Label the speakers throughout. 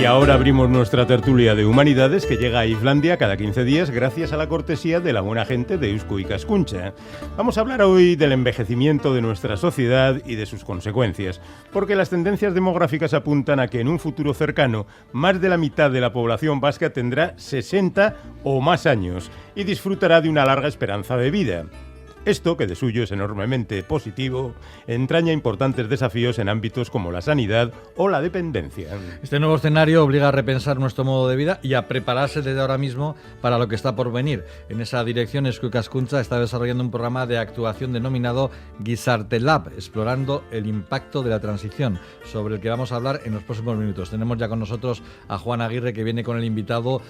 Speaker 1: Y ahora abrimos nuestra tertulia de humanidades que llega a Islandia cada 15 días gracias a la cortesía de la buena gente de Eusko Ikaskuntza. Vamos a hablar hoy del envejecimiento de nuestra sociedad y de sus consecuencias, porque las tendencias demográficas apuntan a que en un futuro cercano más de la mitad de la población vasca tendrá 60 o más años y disfrutará de una larga esperanza de vida. Esto, que de suyo es enormemente positivo, entraña importantes desafíos en ámbitos como la sanidad o la dependencia.
Speaker 2: Este nuevo escenario obliga a repensar nuestro modo de vida y a prepararse desde ahora mismo para lo que está por venir. En esa dirección, Eusko Ikaskuntza está desarrollando un programa de actuación denominado Gizarte-Lab, explorando el impacto de la transición, sobre el que vamos a hablar en los próximos minutos. Tenemos ya con nosotros a Juan Aguirre, que viene con el invitado,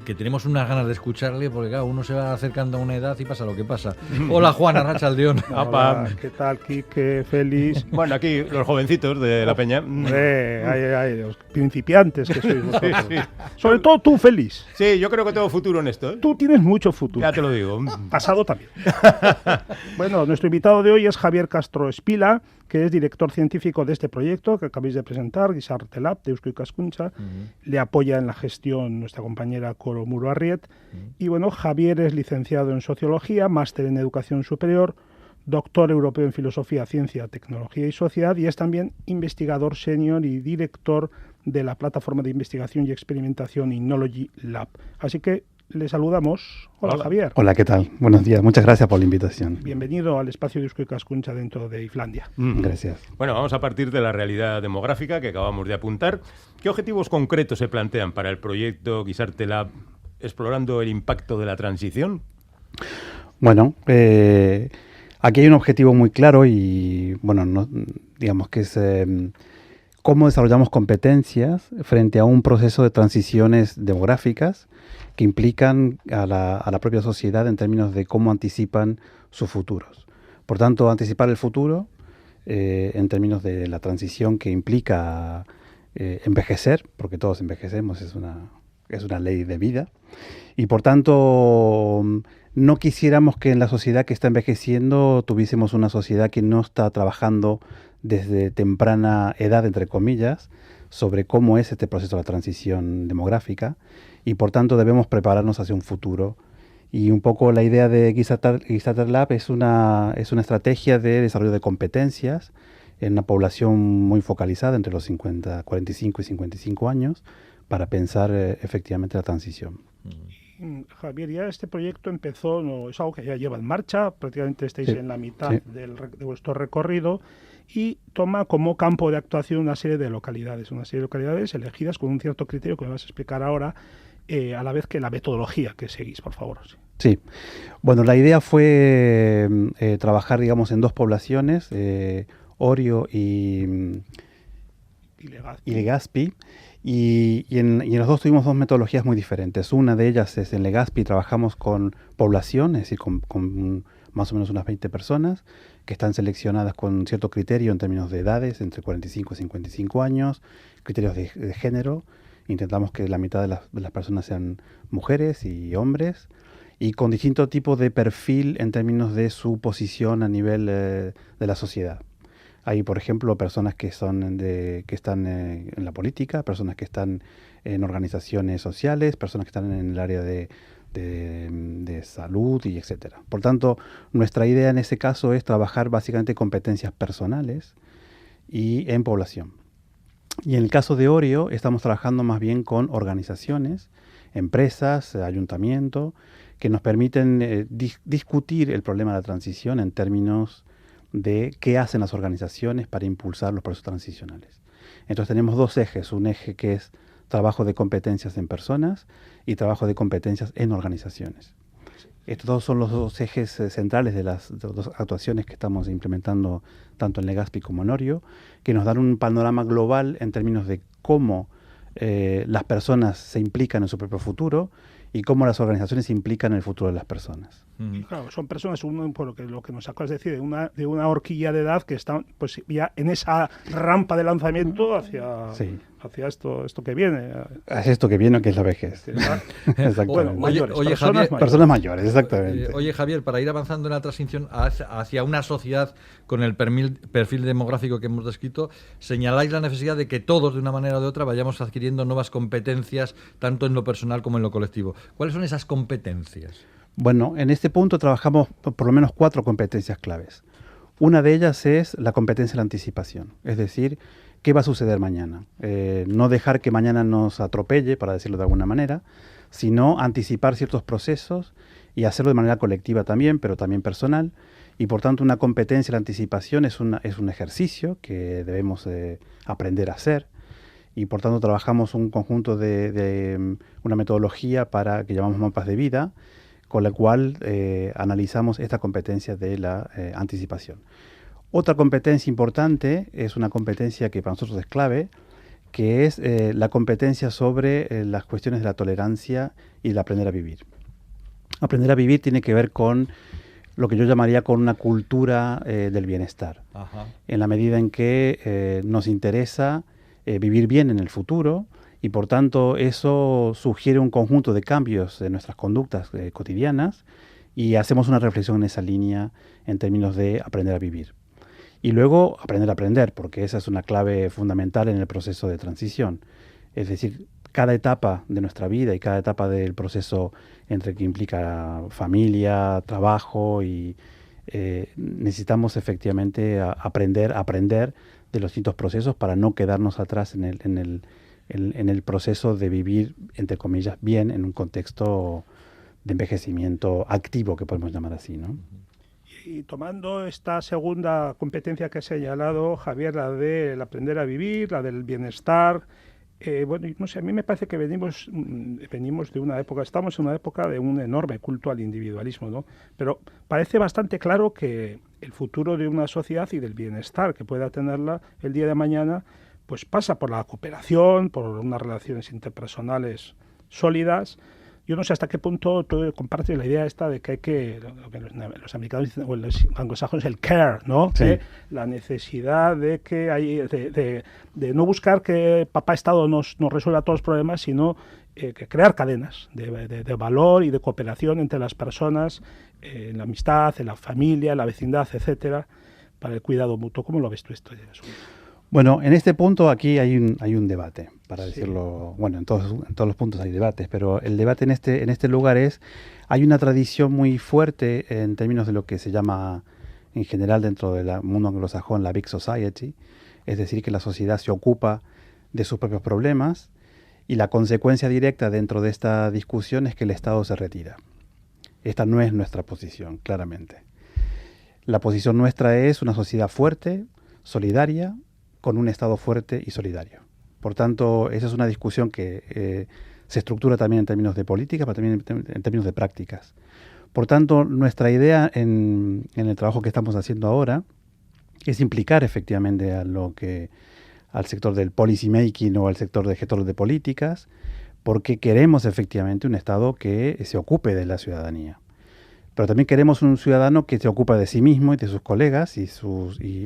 Speaker 2: que tenemos unas ganas de escucharle, porque claro, uno se va acercando a una edad y pasa lo que pasa. Hola Juan, arratsaldeón.
Speaker 3: Hola, ¿qué tal, Quique? Feliz.
Speaker 1: Bueno, aquí los jovencitos de la peña.
Speaker 3: Los principiantes que sois vosotros. Sí. Sobre todo tú, Feliz.
Speaker 1: Sí, yo creo que tengo futuro en esto, ¿eh?
Speaker 3: Tú tienes mucho futuro.
Speaker 1: Ya te lo digo.
Speaker 3: Pasado también. Bueno, nuestro invitado de hoy es Javier Castro Espila, que es director científico de este proyecto que acabáis de presentar, Gizarte-Lab, de Eusko Ikaskuntza. Le apoya en la gestión nuestra compañera Coro Muro Arriet. Y bueno, Javier es licenciado en Sociología, máster en Educación Superior, doctor europeo en Filosofía, Ciencia, Tecnología y Sociedad, y es también investigador senior y director de la plataforma de investigación y experimentación Innology Lab. Así que le saludamos. Hola, Javier.
Speaker 4: Hola, ¿qué tal? Buenos días. Muchas gracias por la invitación.
Speaker 3: Bienvenido al espacio de Eusko Ikaskuntza dentro de Islandia.
Speaker 4: Gracias.
Speaker 1: Bueno, vamos a partir de la realidad demográfica que acabamos de apuntar. ¿Qué objetivos concretos se plantean para el proyecto Gizarte-Lab explorando el impacto de la transición?
Speaker 4: Bueno, aquí hay un objetivo muy claro y, bueno, digamos que es cómo desarrollamos competencias frente a un proceso de transiciones demográficas que implican a la propia sociedad en términos de cómo anticipan sus futuros. Por tanto, anticipar el futuro en términos de la transición que implica envejecer, porque todos envejecemos, es una ley de vida, y por tanto no quisiéramos que en la sociedad que está envejeciendo tuviésemos una sociedad que no está trabajando desde temprana edad, entre comillas, sobre cómo es este proceso de la transición demográfica, y por tanto debemos prepararnos hacia un futuro. Y un poco la idea de Gizarte-Lab es una estrategia de desarrollo de competencias en una población muy focalizada entre los 45 y 55 años para pensar efectivamente la transición.
Speaker 3: Javier, ya este proyecto empezó, no, es algo que ya lleva en marcha, prácticamente estáis en la mitad de vuestro recorrido, y toma como campo de actuación una serie de localidades elegidas con un cierto criterio que me vas a explicar ahora, a la vez que la metodología que seguís, por favor.
Speaker 4: Sí. Bueno, la idea fue trabajar, digamos, en dos poblaciones, Orio y Legazpi. Y en los dos tuvimos dos metodologías muy diferentes. Una de ellas es en Legazpi, trabajamos con población, es decir, con más o menos unas 20 personas que están seleccionadas con cierto criterio en términos de edades, entre 45 y 55 años, criterios de género. Intentamos que la mitad de las personas sean mujeres y hombres, y con distinto tipo de perfil en términos de su posición a nivel de la sociedad. Hay, por ejemplo, personas que están en la política, personas que están en organizaciones sociales, personas que están en el área de salud y etcétera. Por tanto, nuestra idea en ese caso es trabajar básicamente competencias personales y en población. Y en el caso de Orio estamos trabajando más bien con organizaciones, empresas, ayuntamientos, que nos permiten discutir el problema de la transición en términos de qué hacen las organizaciones para impulsar los procesos transicionales. Entonces tenemos dos ejes, un eje que es trabajo de competencias en personas y trabajo de competencias en organizaciones. Estos dos son los dos ejes centrales de las dos actuaciones que estamos implementando tanto en Legazpi como en Orio, que nos dan un panorama global en términos de cómo las personas se implican en su propio futuro y cómo las organizaciones se implican en el futuro de las personas.
Speaker 3: Y claro, son personas, por lo que nos acabas de decir, de una horquilla de edad que están pues ya en esa rampa de lanzamiento hacia esto que viene.
Speaker 4: Es esto que viene, que es la vejez. Exactamente.
Speaker 3: Bueno, mayores,
Speaker 2: Oye,
Speaker 3: personas
Speaker 2: Javier,
Speaker 3: mayores.
Speaker 4: Personas mayores, exactamente.
Speaker 2: Oye, Javier, para ir avanzando en la transición hacia una sociedad con el perfil demográfico que hemos descrito, señaláis la necesidad de que todos, de una manera o de otra, vayamos adquiriendo nuevas competencias, tanto en lo personal como en lo colectivo. ¿Cuáles son esas competencias?
Speaker 4: Bueno, en este punto trabajamos por lo menos 4 competencias claves. Una de ellas es la competencia de la anticipación, es decir, ¿qué va a suceder mañana? No dejar que mañana nos atropelle, para decirlo de alguna manera, sino anticipar ciertos procesos y hacerlo de manera colectiva también, pero también personal. Y por tanto una competencia de la anticipación es un ejercicio que debemos aprender a hacer. Y por tanto trabajamos un conjunto de una metodología que llamamos mapas de vida, con la cual analizamos esta competencia de la anticipación. Otra competencia importante es una competencia que para nosotros es clave, que es la competencia sobre las cuestiones de la tolerancia y el aprender a vivir. Aprender a vivir tiene que ver con lo que yo llamaría con una cultura del bienestar.
Speaker 2: Ajá.
Speaker 4: En la medida en que nos interesa vivir bien en el futuro, y por tanto eso sugiere un conjunto de cambios de nuestras conductas cotidianas y hacemos una reflexión en esa línea en términos de aprender a vivir. Y luego aprender a aprender, porque esa es una clave fundamental en el proceso de transición. Es decir, cada etapa de nuestra vida y cada etapa del proceso entre que implica familia, trabajo y necesitamos efectivamente aprender de los distintos procesos para no quedarnos atrás en el proceso de vivir, entre comillas, bien en un contexto de envejecimiento activo, que podemos llamar así, ¿no?
Speaker 3: Y tomando esta segunda competencia que has señalado, Javier, la del aprender a vivir, la del bienestar, bueno, no sé, a mí me parece que venimos de una época, estamos en una época de un enorme culto al individualismo, ¿no? Pero parece bastante claro que el futuro de una sociedad y del bienestar que pueda tenerla el día de mañana, pues pasa por la cooperación, por unas relaciones interpersonales sólidas. Yo no sé hasta qué punto tú compartes la idea esta de que hay que, lo que los americanos dicen, o los anglosajones, el care, ¿no?
Speaker 4: Sí.
Speaker 3: La necesidad de que de no buscar que papá Estado nos resuelva todos los problemas, sino que crear cadenas de valor y de cooperación entre las personas, en la amistad, en la familia, en la vecindad, etcétera, para el cuidado mutuo. ¿Cómo lo ves tú esto?
Speaker 4: Bueno, en este punto aquí hay un debate, para decirlo, bueno, en todos los puntos hay debates, pero el debate en este lugar hay una tradición muy fuerte en términos de lo que se llama en general dentro del mundo anglosajón la Big Society, es decir, que la sociedad se ocupa de sus propios problemas y la consecuencia directa dentro de esta discusión es que el Estado se retira. Esta no es nuestra posición, claramente. La posición nuestra es una sociedad fuerte, solidaria, con un Estado fuerte y solidario. Por tanto, esa es una discusión que se estructura también en términos de política, pero también en términos de prácticas. Por tanto, nuestra idea en el trabajo que estamos haciendo ahora es implicar efectivamente al sector del policy making o al sector de gestores de políticas, porque queremos efectivamente un Estado que se ocupe de la ciudadanía. Pero también queremos un ciudadano que se ocupa de sí mismo y de sus colegas y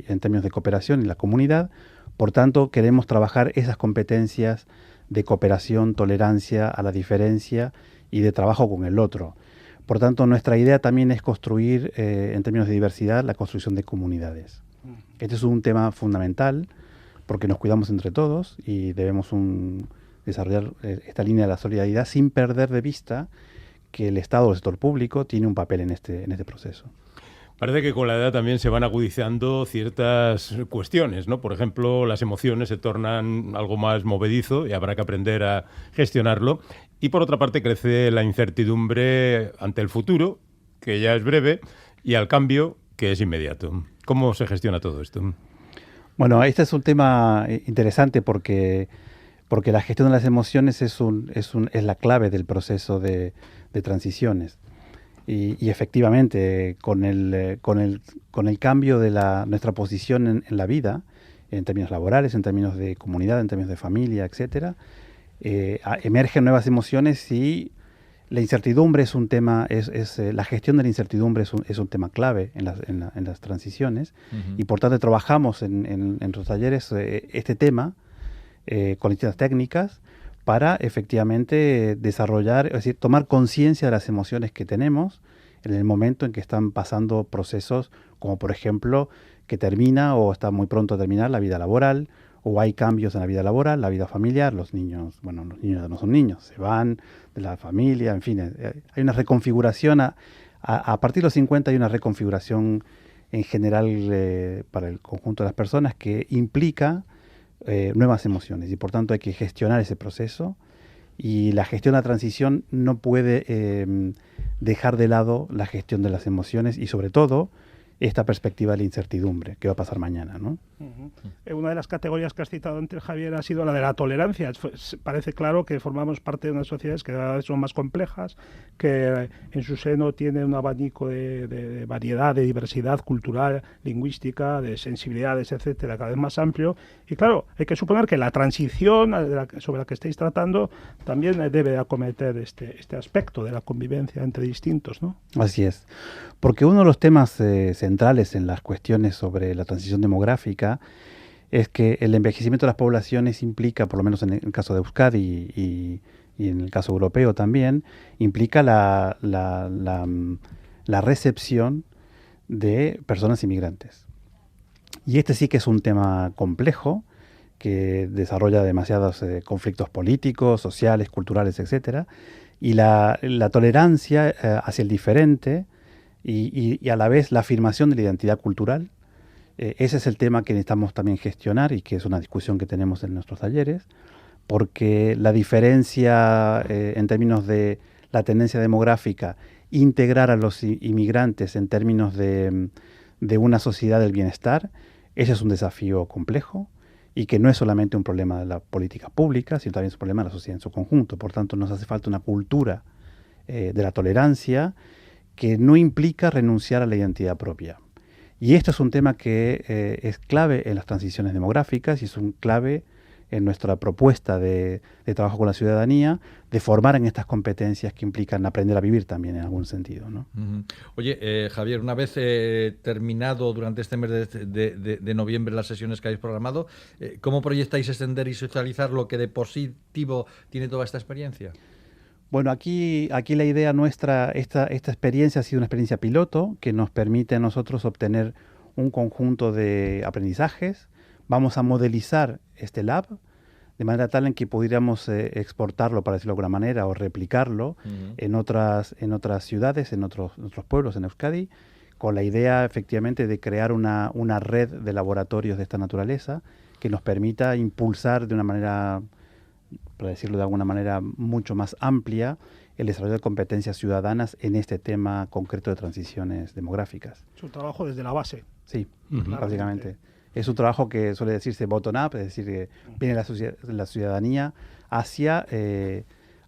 Speaker 4: en términos de cooperación y la comunidad. Por tanto, queremos trabajar esas competencias de cooperación, tolerancia a la diferencia y de trabajo con el otro. Por tanto, nuestra idea también es construir, en términos de diversidad, la construcción de comunidades. Este es un tema fundamental porque nos cuidamos entre todos y debemos desarrollar esta línea de la solidaridad sin perder de vista que el Estado o el sector público tiene un papel en este proceso.
Speaker 1: Parece que con la edad también se van agudizando ciertas cuestiones, ¿no? Por ejemplo, las emociones se tornan algo más movedizo y habrá que aprender a gestionarlo. Y por otra parte crece la incertidumbre ante el futuro, que ya es breve, y al cambio, que es inmediato. ¿Cómo se gestiona todo esto?
Speaker 4: Bueno, este es un tema interesante porque la gestión de las emociones es la clave del proceso de transiciones. Y efectivamente, con el cambio de nuestra posición en la vida, en términos laborales, en términos de comunidad, en términos de familia, etcétera, emergen nuevas emociones y La incertidumbre es un tema, la gestión de la incertidumbre es un tema clave en las transiciones, y por tanto trabajamos en los talleres este tema con distintas técnicas para efectivamente desarrollar, es decir, tomar conciencia de las emociones que tenemos en el momento en que están pasando procesos como, por ejemplo, que termina o está muy pronto a terminar la vida laboral, o hay cambios en la vida laboral, la vida familiar. Los niños no son niños, se van de la familia, en fin, hay una reconfiguración, a partir de los 50 hay una reconfiguración en general para el conjunto de las personas que implica nuevas emociones, y por tanto hay que gestionar ese proceso, y la gestión de la transición no puede dejar de lado la gestión de las emociones y sobre todo esta perspectiva de la incertidumbre, qué va a pasar mañana, ¿no?
Speaker 3: Una de las categorías que has citado antes, Javier, ha sido la de la tolerancia. Parece claro que formamos parte de unas sociedades que cada vez son más complejas, que en su seno tienen un abanico de variedad, de diversidad cultural, lingüística, de sensibilidades, etcétera, cada vez más amplio. Y claro, hay que suponer que la transición sobre la que estáis tratando también debe acometer este aspecto de la convivencia entre distintos, ¿no?
Speaker 4: Así es, porque uno de los temas centrales en las cuestiones sobre la transición demográfica es que el envejecimiento de las poblaciones implica, por lo menos en el caso de Euskadi y en el caso europeo también, implica la recepción de personas inmigrantes. Y este sí que es un tema complejo, que desarrolla demasiados conflictos políticos, sociales, culturales, etcétera, y la tolerancia hacia el diferente y a la vez la afirmación de la identidad cultural. Ese es el tema que necesitamos también gestionar, y que es una discusión que tenemos en nuestros talleres, porque la diferencia en términos de la tendencia demográfica, integrar a los inmigrantes en términos de una sociedad del bienestar, ese es un desafío complejo, y que no es solamente un problema de la política pública, sino también es un problema de la sociedad en su conjunto. Por tanto, nos hace falta una cultura de la tolerancia que no implica renunciar a la identidad propia. Y esto es un tema que es clave en las transiciones demográficas, y es un clave en nuestra propuesta de trabajo con la ciudadanía, de formar en estas competencias que implican aprender a vivir también en algún sentido, ¿no?
Speaker 2: Oye, Javier, una vez terminado durante este mes de noviembre las sesiones que habéis programado, ¿cómo proyectáis extender y socializar lo que de positivo tiene toda esta experiencia?
Speaker 4: Bueno, aquí la idea nuestra, esta experiencia ha sido una experiencia piloto que nos permite a nosotros obtener un conjunto de aprendizajes. Vamos a modelizar este lab de manera tal en que pudiéramos exportarlo, para decirlo de alguna manera, o replicarlo en otras ciudades, en otros pueblos, en Euskadi, con la idea efectivamente de crear una red de laboratorios de esta naturaleza que nos permita impulsar de una manera, para decirlo de alguna manera, mucho más amplia el desarrollo de competencias ciudadanas en este tema concreto de transiciones demográficas.
Speaker 3: Es un trabajo desde la base.
Speaker 4: Sí, básicamente. Es un trabajo que suele decirse bottom-up, es decir, que viene la ciudadanía hacia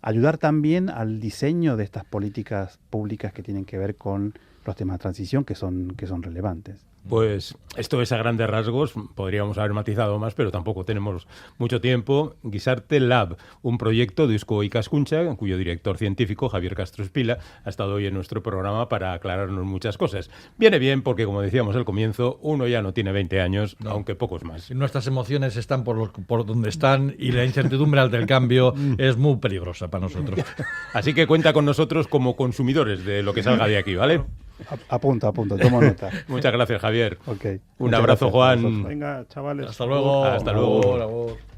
Speaker 4: ayudar también al diseño de estas políticas públicas que tienen que ver con los temas de transición que son relevantes.
Speaker 1: Pues esto es a grandes rasgos, podríamos haber matizado más, pero tampoco tenemos mucho tiempo. Gizarte Lab, un proyecto de Eusko Ikaskuntza, cuyo director científico, Javier Castro Espila, ha estado hoy en nuestro programa para aclararnos muchas cosas. Viene bien porque, como decíamos al comienzo, uno ya no tiene 20 años, aunque pocos más.
Speaker 2: Nuestras emociones están por donde están, y la incertidumbre ante el cambio es muy peligrosa para nosotros.
Speaker 1: Así que cuenta con nosotros como consumidores de lo que salga de aquí, ¿vale?
Speaker 4: Apunta, tomo nota.
Speaker 1: Muchas gracias, Javier.
Speaker 4: Okay.
Speaker 1: Un abrazo,
Speaker 4: gracias,
Speaker 1: Juan.
Speaker 3: Venga, chavales.
Speaker 2: Hasta luego.
Speaker 1: Hasta luego.
Speaker 2: Labor.